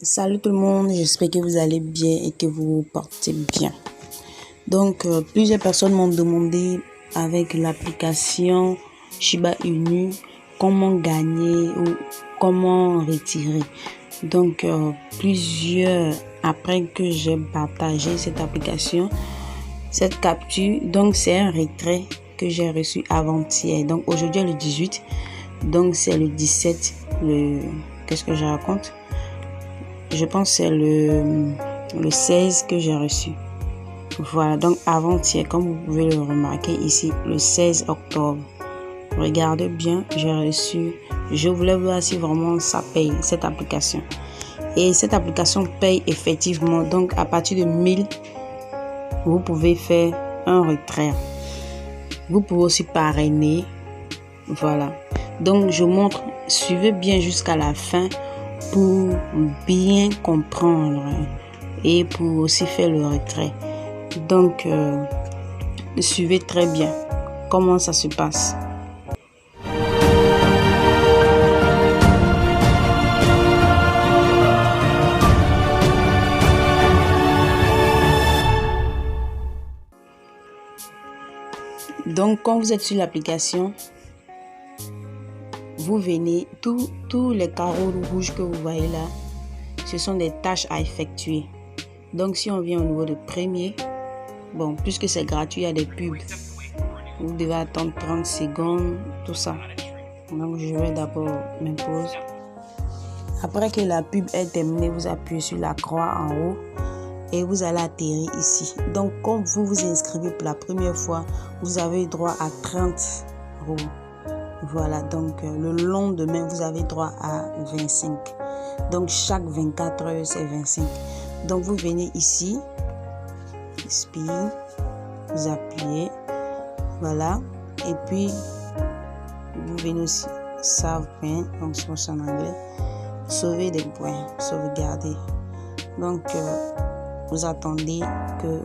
Salut tout le monde, j'espère que vous allez bien et que vous vous portez bien. Donc, plusieurs personnes m'ont demandé avec l'application Shiba Inu comment gagner ou comment retirer. Donc, après que j'ai partagé cette application, cette capture, donc c'est un retrait que j'ai reçu avant-hier. Donc, aujourd'hui est le 18, donc c'est le 17, qu'est-ce que je raconte? Je pense que c'est le 16 que j'ai reçu. Voilà, donc avant-hier, comme vous pouvez le remarquer ici, le 16 octobre. Regardez bien, j'ai reçu. Je voulais voir si vraiment ça paye, cette application. Et cette application paye effectivement. Donc, à partir de 1000, vous pouvez faire un retrait. Vous pouvez aussi parrainer. Voilà. Donc, je montre, suivez bien jusqu'à la fin pour bien comprendre et pour aussi faire le retrait. Donc, suivez très bien comment ça se passe. Donc, quand vous êtes sur l'application, vous venez, tous les carreaux rouges que vous voyez là, ce sont des tâches à effectuer. Donc, si on vient au niveau de premier, bon, puisque c'est gratuit, il y a des pubs. Vous devez attendre 30 secondes, tout ça. Donc, je vais d'abord m'imposer. Après que la pub est terminée, vous appuyez sur la croix en haut et vous allez atterrir ici. Donc, quand vous vous inscrivez pour la première fois, vous avez droit à 30 euros. Voilà, donc le lendemain, vous avez droit à 25. Donc, chaque 24 heures, c'est 25. Donc, vous venez ici, spin, vous appuyez, voilà, et puis vous venez aussi save point, donc c'est en anglais, sauver des points, sauvegarder. Donc, vous attendez que,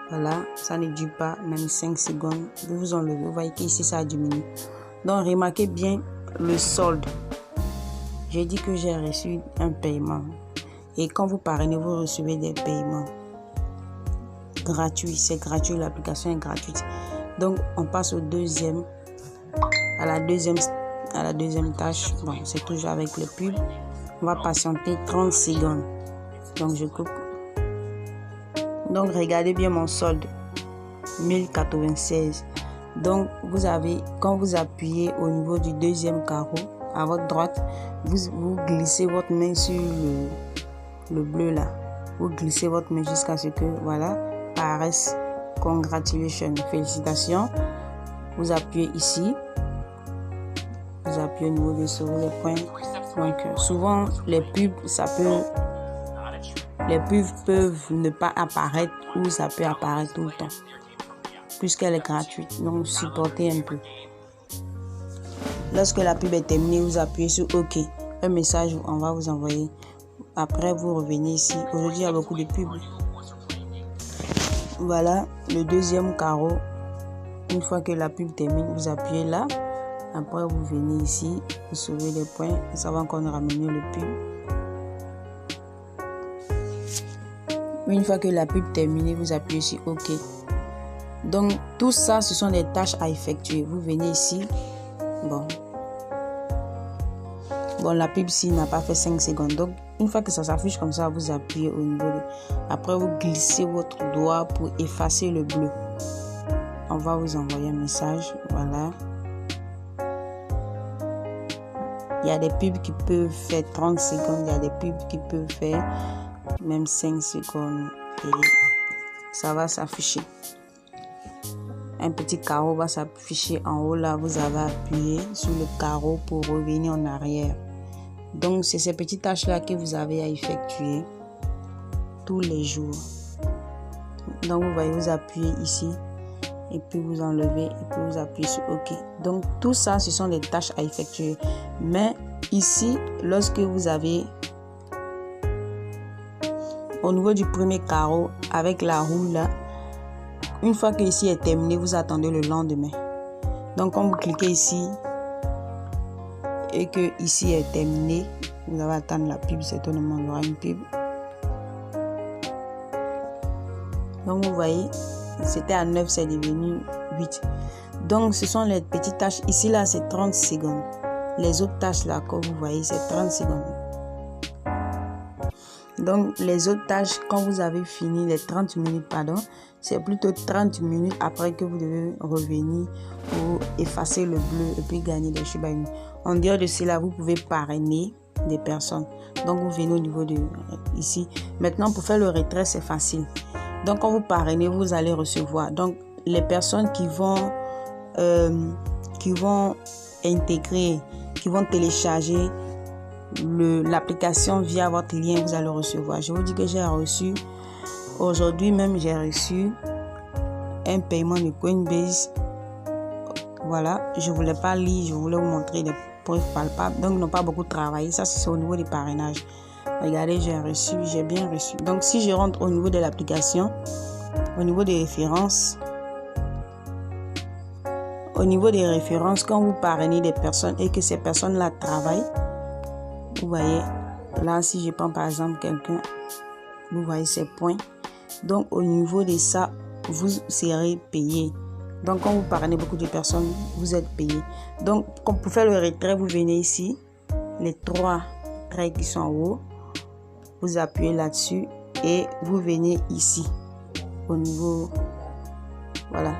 voilà, ça ne dure pas, même 5 secondes, vous enlevez, vous voyez qu'ici ça diminue. Donc, remarquez bien le solde. J'ai dit que j'ai reçu un paiement. Et quand vous parrainez, vous recevez des paiements gratuits. C'est gratuit, l'application est gratuite. Donc, on passe à la deuxième tâche. Bon, c'est toujours avec le pub. On va patienter 30 secondes. Donc, je coupe. Donc, regardez bien mon solde. 1096. Donc, quand vous appuyez au niveau du deuxième carreau, à votre droite, vous glissez votre main sur le bleu là. Vous glissez votre main jusqu'à ce que, voilà, paraisse congratulations, félicitations. Vous appuyez ici. Vous appuyez au niveau de sauver les points. Donc, souvent, les pubs peuvent ne pas apparaître ou ça peut apparaître tout le temps. Puisqu'elle est gratuite. Donc, supportez un peu. Lorsque la pub est terminée, vous appuyez sur OK. Un message, on va vous envoyer. Après, vous revenez ici. Aujourd'hui, il y a beaucoup de pubs. Voilà, le deuxième carreau. Une fois que la pub termine, vous appuyez là. Après, vous venez ici. Vous sauvez les points. Ça va encore nous ramener le pub. Une fois que la pub termine, vous appuyez sur OK. Donc, tout ça, ce sont des tâches à effectuer. Vous venez ici. Bon, la pub ici n'a pas fait 5 secondes. Donc, une fois que ça s'affiche comme ça, vous appuyez au niveau de... Après, vous glissez votre doigt pour effacer le bleu. On va vous envoyer un message. Voilà. Il y a des pubs qui peuvent faire 30 secondes. Il y a des pubs qui peuvent faire même 5 secondes. Et ça va s'afficher. Un petit carreau va s'afficher en haut. Là, vous avez appuyé sur le carreau pour revenir en arrière. Donc, c'est ces petites tâches-là que vous avez à effectuer tous les jours. Donc, vous voyez, vous appuyez ici. Et puis, vous enlevez. Et puis, vous appuyez sur OK. Donc, tout ça, ce sont des tâches à effectuer. Mais ici, lorsque vous avez... Au niveau du premier carreau, avec la roue là, une fois que ici est terminé, vous attendez le lendemain. Donc, quand vous cliquez ici et que ici est terminé, Vous allez attendre la pub, certainement il y aura une pub. Donc vous voyez, c'était à 9, c'est devenu 8. Donc ce sont les petites tâches. Ici là, c'est 30 secondes. Les autres tâches là, comme vous voyez, c'est 30 secondes. Donc les autres tâches, quand vous avez fini les 30 minutes, pardon, c'est plutôt 30 minutes après que vous devez revenir pour effacer le bleu et puis gagner des Shiba Inu. En dehors de cela, vous pouvez parrainer des personnes. Donc vous venez au niveau de ici. Maintenant, pour faire le retrait, c'est facile. Donc quand vous parrainez, vous allez recevoir. Donc les personnes qui vont intégrer, qui vont télécharger l'application via votre lien, vous allez recevoir. Je vous dis que j'ai reçu aujourd'hui même, j'ai reçu un paiement de Coinbase. Voilà, je ne voulais pas lire, je voulais vous montrer des preuves palpables. Donc, ils n'ont pas beaucoup travaillé. Ça, c'est au niveau des parrainages. Regardez, j'ai bien reçu. Donc, si je rentre au niveau de l'application, au niveau des références, quand vous parrainez des personnes et que ces personnes-là travaillent, vous voyez, là, si je prends par exemple quelqu'un, vous voyez ces points. Donc, au niveau de ça, vous serez payé. Donc, quand vous parrainez beaucoup de personnes, vous êtes payé. Donc, pour faire le retrait, vous venez ici, les 3 traits qui sont en haut, vous appuyez là-dessus et vous venez ici, au niveau, voilà,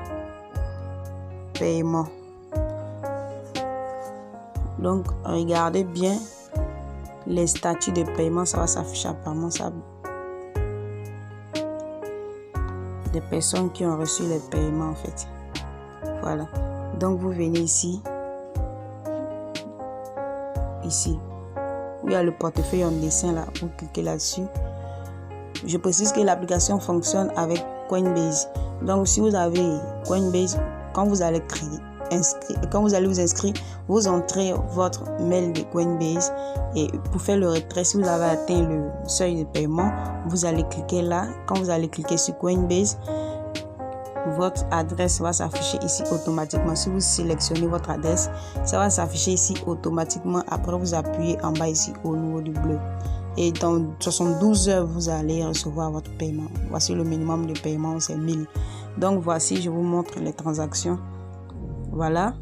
paiement. Donc, regardez bien les statuts de paiement, ça va s'afficher apparemment ça. Des personnes qui ont reçu les paiements en fait. Voilà. Donc vous venez ici. Ici. Où il y a le portefeuille en dessin là. Vous cliquez là-dessus. Je précise que l'application fonctionne avec Coinbase. Donc si vous avez Coinbase, quand vous allez vous inscrire, vous entrez votre mail de Coinbase et pour faire le retrait, si vous avez atteint le seuil de paiement, vous allez cliquer là. Quand vous allez cliquer sur Coinbase, votre adresse va s'afficher ici automatiquement. Si vous sélectionnez votre adresse, ça va s'afficher ici automatiquement. Après, vous appuyez en bas ici au niveau du bleu. Et dans 72 heures, vous allez recevoir votre paiement. Voici le minimum de paiement, c'est 1000. Donc voici, je vous montre les transactions. Voilà.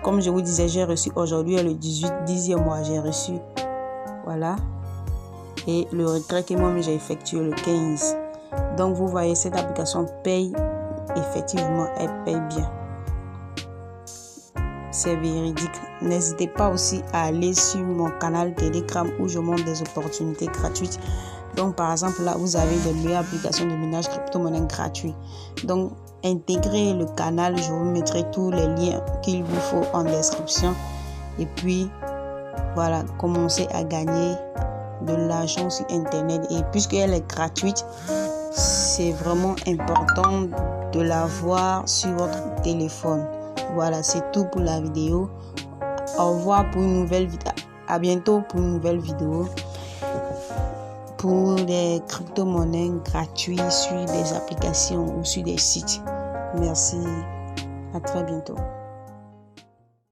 Comme je vous disais, j'ai reçu aujourd'hui le 10e mois, j'ai reçu. Voilà. Et le retrait que moi j'ai effectué le 15. Donc vous voyez, cette application paye effectivement, elle paye bien. C'est véridique. N'hésitez pas aussi à aller sur mon canal Telegram où je montre des opportunités gratuites. Donc par exemple là, vous avez des meilleures applications de minage crypto-monnaie gratuits. Donc intégrez le canal, je vous mettrai tous les liens qu'il vous faut en description. Et puis voilà, commencez à gagner de l'argent sur internet. Et puisqu'elle est gratuite, c'est vraiment important de la voir sur votre téléphone. Voilà, c'est tout pour la vidéo. Au revoir pour une nouvelle vidéo. À bientôt pour une nouvelle vidéo pour des crypto-monnaies gratuites sur des applications ou sur des sites. Merci. À très bientôt.